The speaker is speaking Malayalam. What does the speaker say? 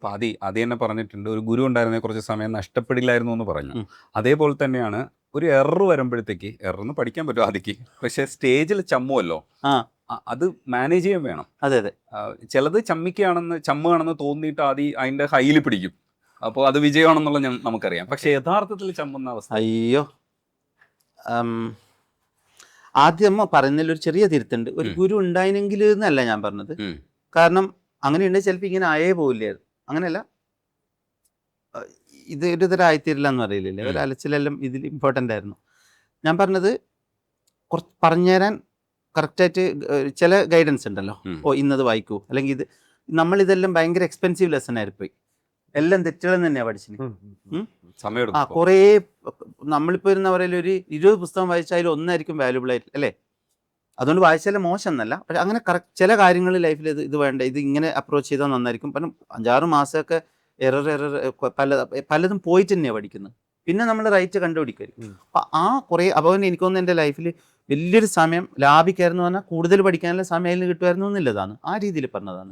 അപ്പോൾ ആദ്യം തന്നെ പറഞ്ഞിട്ടുണ്ട്, ഒരു ഗുരു ഉണ്ടായിരുന്ന കുറച്ച് സമയം നഷ്ടപ്പെടില്ലായിരുന്നു എന്ന് പറഞ്ഞു. അതേപോലെ തന്നെയാണ് ഒരു എറർ വരുമ്പോഴത്തേക്ക്, എറർന്ന് പഠിക്കാൻ പറ്റും ആദ്യക്ക്, പക്ഷേ സ്റ്റേജിൽ ചമ്മുമല്ലോ, അത് മാനേജ് ചെയ്യാൻ വേണം. അതെ അതെ. ചിലത് ചമ്മുകയാണെന്ന് തോന്നിയിട്ട് ആദ്യം അതിൻ്റെ ഹൈയിൽ പിടിക്കും, അപ്പോൾ അത് വിജയമാണെന്നുള്ള നമുക്കറിയാം. പക്ഷെ യഥാർത്ഥത്തിൽ ചമ്മുന്ന അവസ്ഥ, അയ്യോ, ആദ്യം പറയുന്നതിൽ ഒരു ചെറിയ തിരുത്തുണ്ട്. ഒരു ഗുരു ഉണ്ടായിരുന്നെങ്കിൽ എന്നല്ല ഞാൻ പറഞ്ഞത്. കാരണം അങ്ങനെയുണ്ടെങ്കിൽ ചിലപ്പോൾ ഇങ്ങനെ ആയേ പോവില്ലായിരുന്നു. അങ്ങനെയല്ല, ഇത് ഒരു തരം ആയിത്തീരില്ല എന്ന് പറയില്ലേ, ഒരു അലച്ചിലെല്ലാം ഇതിൽ ഇമ്പോർട്ടൻ്റ് ആയിരുന്നു. ഞാൻ പറഞ്ഞത് കുറച്ച് പറഞ്ഞുതരാൻ കറക്റ്റായിട്ട് ചില ഗൈഡൻസ് ഉണ്ടല്ലോ. ഇന്നത് വായിക്കൂ, അല്ലെങ്കിൽ ഇത് നമ്മളിതെല്ലാം ഭയങ്കര എക്സ്പെൻസീവ് ലെസൺ ആയിപ്പോയി. എല്ലാം തെറ്റുകളെന്ന് തന്നെയാണ് പഠിച്ചത്. കുറേ നമ്മളിപ്പോൾ ഇരുന്ന പറയൽ ഒരു 20 പുസ്തകം വായിച്ചാൽ ഒന്നായിരിക്കും വാല്യുബിൾ ആയിട്ട് അല്ലേ. അതുകൊണ്ട് വായിച്ചാലും മോശം എന്നല്ല, പക്ഷെ അങ്ങനെ കറക്റ്റ് ചില കാര്യങ്ങൾ ലൈഫിൽ ഇത് വേണ്ട, ഇത് ഇങ്ങനെ അപ്രോച്ച് ചെയ്താൽ നന്നായിരിക്കും. കാരണം 5-6 മാസമൊക്കെ എറർ പലതും പോയിട്ട് തന്നെയാണ് പഠിക്കുന്നത്. പിന്നെ നമ്മൾ റൈറ്റ് കണ്ടുപിടിക്കുമായിരിക്കും. അപ്പം കുറേ അപ്പോൾ എനിക്ക് തോന്നുന്നു എൻ്റെ ലൈഫിൽ വലിയൊരു സമയം ലാഭിക്കായിരുന്നു പറഞ്ഞാൽ കൂടുതൽ പഠിക്കാനുള്ള സമയം അതിൽ കിട്ടുമായിരുന്നു എന്നുള്ളതാണ്. ആ രീതിയിൽ പറഞ്ഞതാണ്.